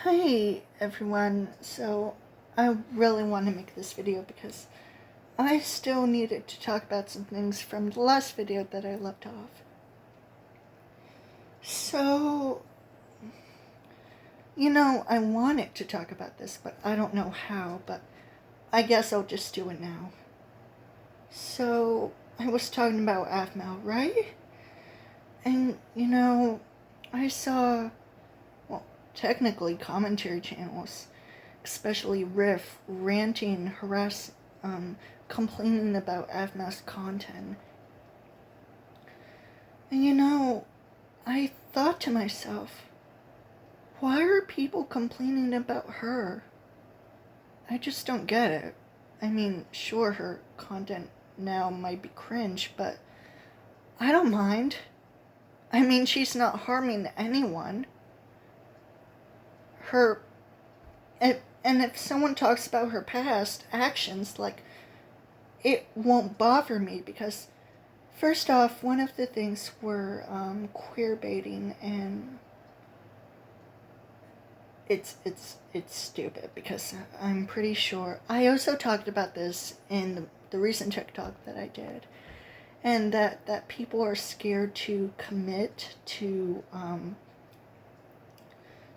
Hi everyone, so I really want to make this video because I still needed to talk about some things from the last video that I left off. So, I wanted to talk about this, but I don't know how, but I guess I'll just do it now. So, I was talking about Aphmau, right? And, I saw, well, technically commentary channels, especially Riff, ranting, complaining about Aphmau's content. And I thought to myself, why are people complaining about her? I just don't get it. I mean, sure, her content now might be cringe, but I don't mind. I mean, she's not harming anyone. Her. And if someone talks about her past actions, it won't bother me because, first off, one of the things were queer baiting, and it's stupid because I'm pretty sure I also talked about this in the recent TikTok that I did, and that people are scared to commit to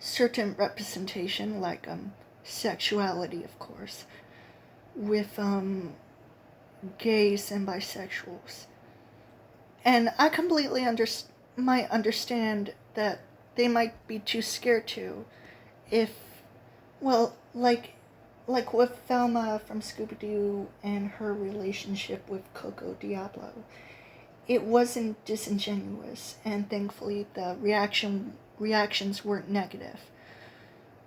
certain representation, like sexuality, of course, with gays and bisexuals. And I completely might understand that they might be too scared to, if, well, like with Thelma from Scooby-Doo and her relationship with Coco Diablo. It wasn't disingenuous, and thankfully the reactions weren't negative.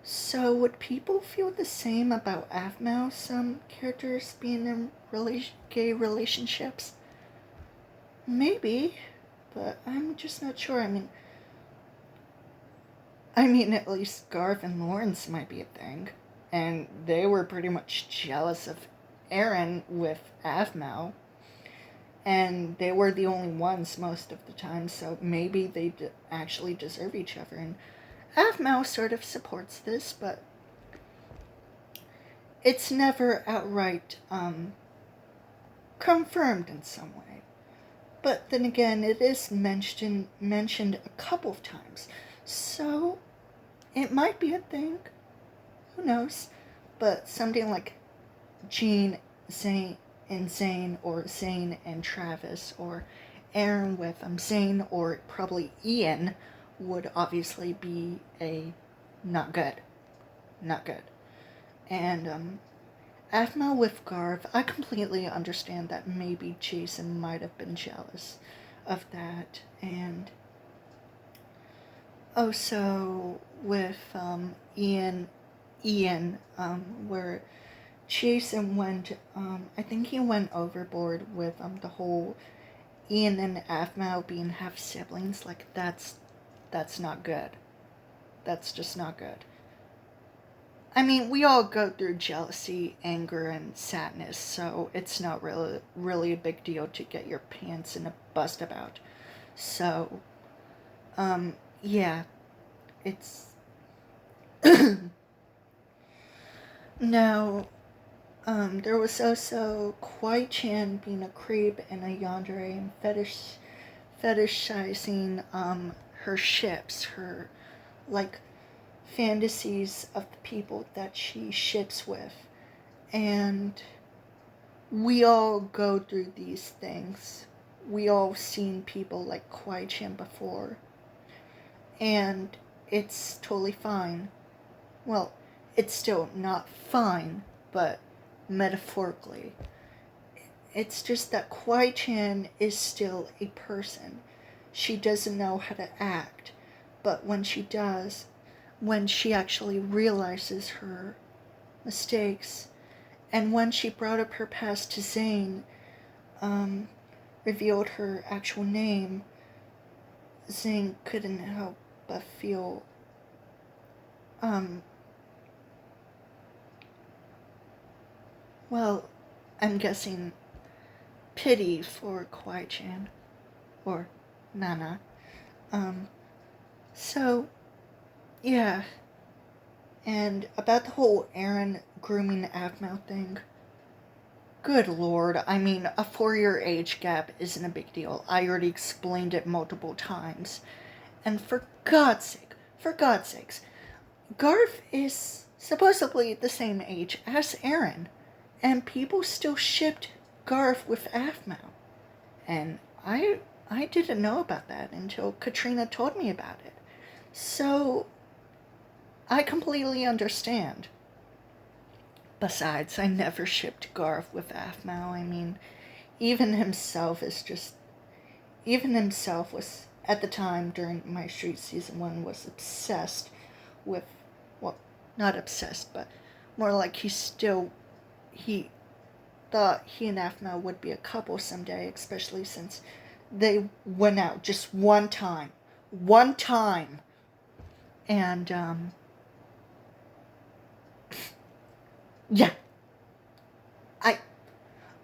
So would people feel the same about Aphmau, some characters being in gay relationships? Maybe, but I'm just not sure. I mean, at least Garth and Lawrence might be a thing, and they were pretty much jealous of Aaron with Aphmau, and they were the only ones most of the time, so maybe they actually deserve each other. And Aphmau sort of supports this, but it's never outright confirmed in some way. But then again, it is mentioned a couple of times, so it might be a thing. Who knows? But something like Gene, Zane, and Zane, or Zane and Travis, or Aaron with Zane, or probably Ian, would obviously be a not good. Not good. And Aphmau with Garth, I completely understand that maybe Jason might have been jealous of that. And also with Ian, where Jason went, I think he went overboard with the whole Ian and Aphmau being half siblings. Like, that's not good. That's just not good. I mean, we all go through jealousy, anger, and sadness, so it's not really a big deal to get your pants in a bust about. So, yeah, it's now. There was also Kwai Chan being a creep and a yandere and fetishizing her ships, her like fantasies of the people that she ships with. And we all go through these things. We all seen people like Kwai Chan before. And it's totally fine. Well, it's still not fine, but metaphorically. It's just that Kwai Chan is still a person. She doesn't know how to act, but when she does, when she actually realizes her mistakes, and when she brought up her past to Zane, revealed her actual name, Zane couldn't help but feel, well, I'm guessing pity for Kwai Chan, or Nana. So, yeah, And about the whole Aaron grooming Aphmau thing, good lord, I mean, a 4-year age gap isn't a big deal. I already explained it multiple times. And for God's sakes, Garth is supposedly the same age as Aaron, and people still shipped Garth with Aphmau. And I didn't know about that until Katrina told me about it. So I completely understand. Besides, I never shipped Garth with Aphmau. I mean, even himself was, at the time during My Street Season 1, was obsessed with, well, not obsessed, but more like he thought he and Aphmau would be a couple someday, especially since they went out just one time. And, yeah.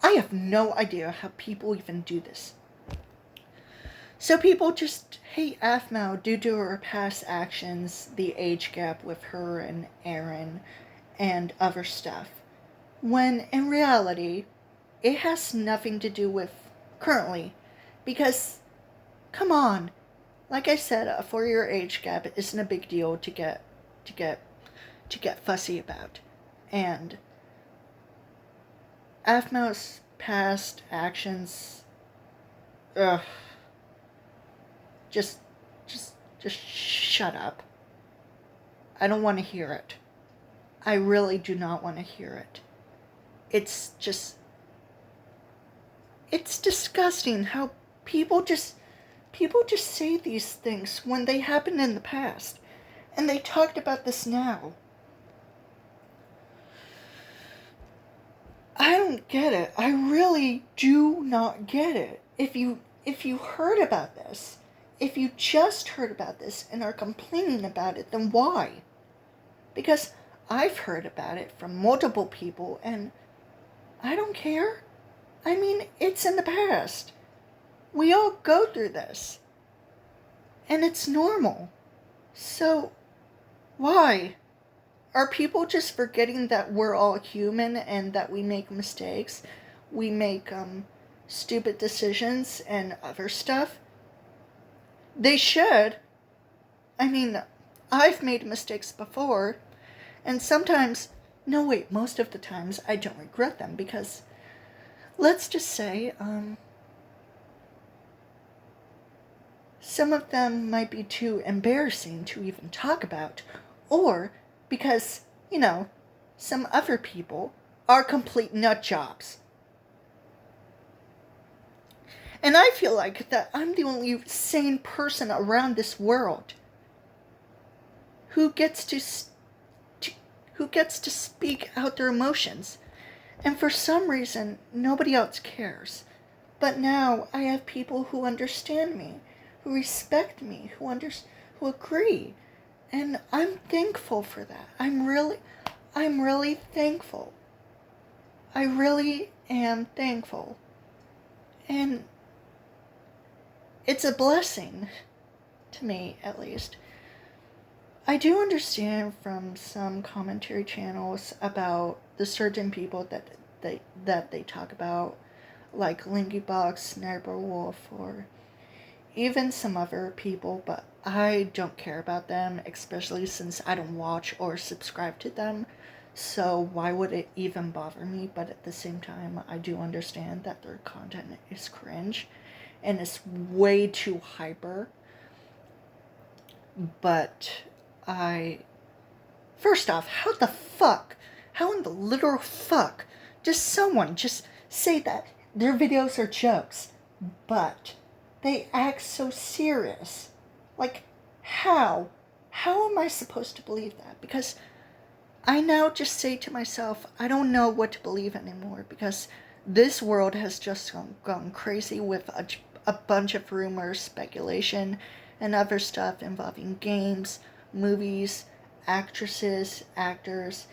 I have no idea how people even do this. So people just hate Aphmau due to her past actions, the age gap with her and Aaron, and other stuff. When in reality, it has nothing to do with currently. Because, come on, like I said, a 4-year age gap isn't a big deal to get fussy about. And Aphmau's past actions, ugh, just shut up. I don't want to hear it. I really do not want to hear it. It's disgusting how people just say these things when they happened in the past. And they talked about this now. I don't get it. I really do not get it. If you heard about this, if you just heard about this and are complaining about it, then why? Because I've heard about it from multiple people and I don't care. I mean, it's in the past. We all go through this. And it's normal. So, why? Are people just forgetting that we're all human and that we make mistakes? We make, stupid decisions and other stuff? They should. I mean, I've made mistakes before. And sometimes, no wait, most of the times I don't regret them because, let's just say, some of them might be too embarrassing to even talk about, or because, some other people are complete nut jobs. And I feel like that I'm the only sane person around this world who gets to speak out their emotions. And for some reason, nobody else cares. But now I have people who understand me, who respect me, who agree. And I'm thankful for that. I'm really thankful. I really am thankful. And it's a blessing, to me at least. I do understand from some commentary channels about the certain people that they talk about, like Linkybox, Sniper Wolf, or even some other people, but I don't care about them, especially since I don't watch or subscribe to them, so why would it even bother me? But at the same time, I do understand that their content is cringe, and it's way too hyper, but first off, how in the literal fuck does someone just say that their videos are jokes, but they act so serious? Like, how? How am I supposed to believe that? Because I now just say to myself, I don't know what to believe anymore, because this world has just gone crazy with a bunch of rumors, speculation, and other stuff involving games, movies, actresses, actors,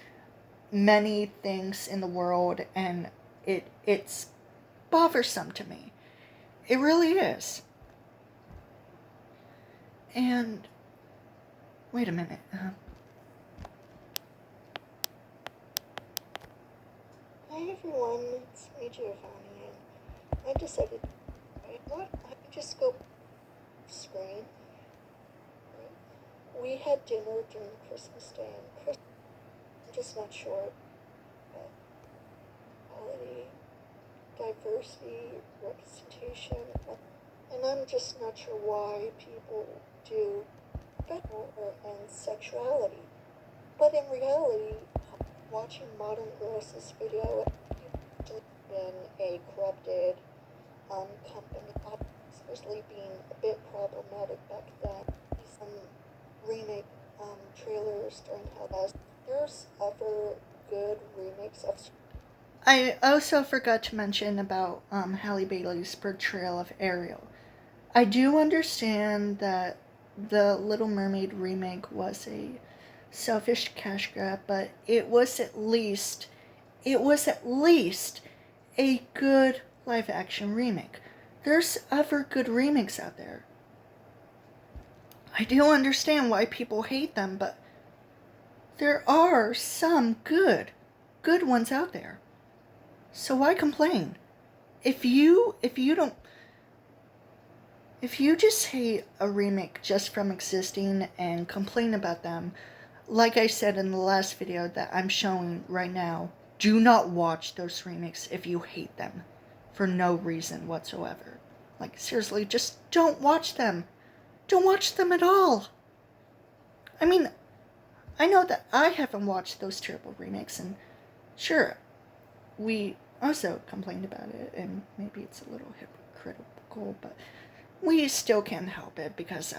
many things in the world, and it's bothersome to me. It really is. And wait a minute. Hi everyone, it's me Giovanni, and I decided, what? I just go screen. Right? We had dinner during Christmas Day, and I'm just not sure. But quality, diversity, representation, and I'm just not sure why people do better and sexuality. But in reality, watching Modern Girls' video, it's been a corrupted company, especially being a bit problematic back then. Some remake trailers during Hellbound. There's other good remakes of. I also forgot to mention about Halle Bailey's portrayal of Ariel. I do understand that the Little Mermaid remake was a selfish cash grab, but it was at least a good live action remake. There's other good remakes out there. I do understand why people hate them, but there are some good ones out there. So why complain? If you just hate a remake just from existing and complain about them, like I said in the last video that I'm showing right now, do not watch those remakes if you hate them for no reason whatsoever. Like, seriously, just don't watch them. Don't watch them at all. I mean, I know that I haven't watched those terrible remakes, and sure, we also complained about it, and maybe it's a little hypocritical, but we still can't help it because,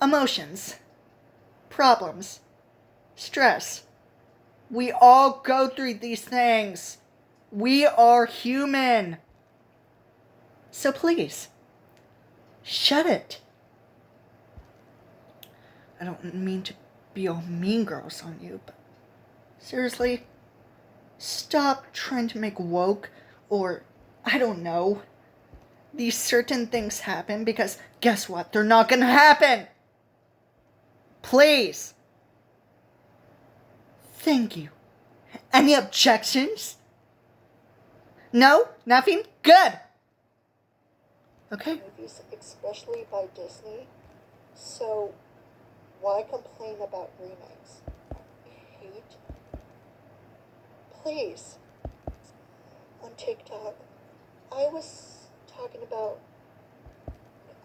emotions, problems, stress. We all go through these things. We are human. So please, shut it. I don't mean to be all mean girls on you, but seriously, stop trying to make woke or, I don't know, these certain things happen because guess what? They're not gonna happen. Please. Thank you. Any objections? No? Nothing? Good. Okay. Movies, especially by Disney. So why complain about remakes? Hate? Please. On TikTok, I was talking about.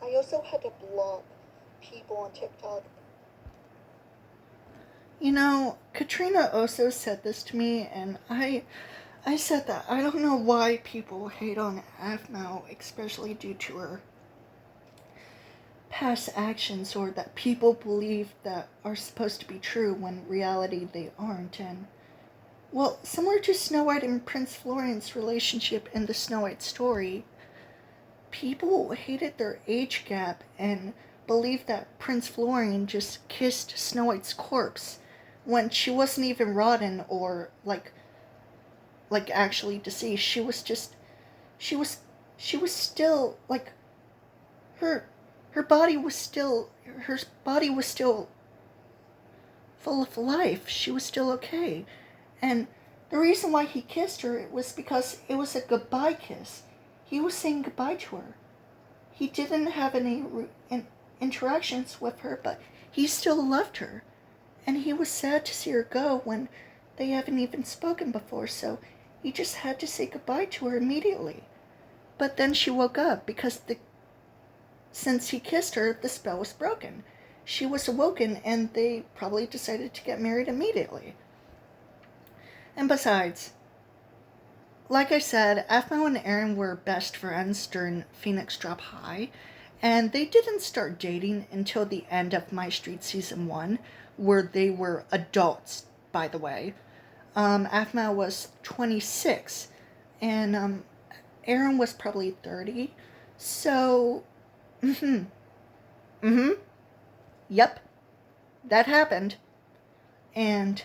I also had to block people on TikTok. Katrina also said this to me, and I said that I don't know why people hate on Aphmau, especially due to her past actions, or that people believe that are supposed to be true when in reality they aren't. And well, similar to Snow White and Prince Florian's relationship in the Snow White story, people hated their age gap and believed that Prince Florian just kissed Snow White's corpse when she wasn't even rotten or like actually deceased. She was still like her body was still full of life. She was still okay. And the reason why he kissed her was because it was a goodbye kiss. He was saying goodbye to her. He didn't have any interactions with her, but he still loved her. And he was sad to see her go when they haven't even spoken before, so he just had to say goodbye to her immediately. But then she woke up because since he kissed her, the spell was broken. She was awoken, and they probably decided to get married immediately. And besides, like I said, Aphmau and Eren were best friends during Phoenix Drop High, and they didn't start dating until the end of My Street Season 1, where they were adults, by the way. Aphmau was 26, and Eren was probably 30, so, yep, that happened, and,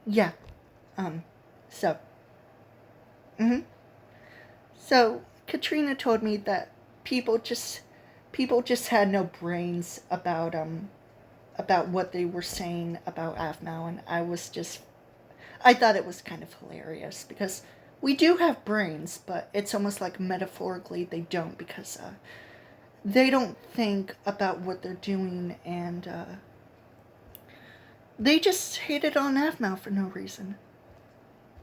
yeah, so, So, Katrina told me that people just had no brains about what they were saying about Aphmau, and I I thought it was kind of hilarious because we do have brains, but it's almost like metaphorically they don't, because they don't think about what they're doing, and they just hated on Avmal for no reason.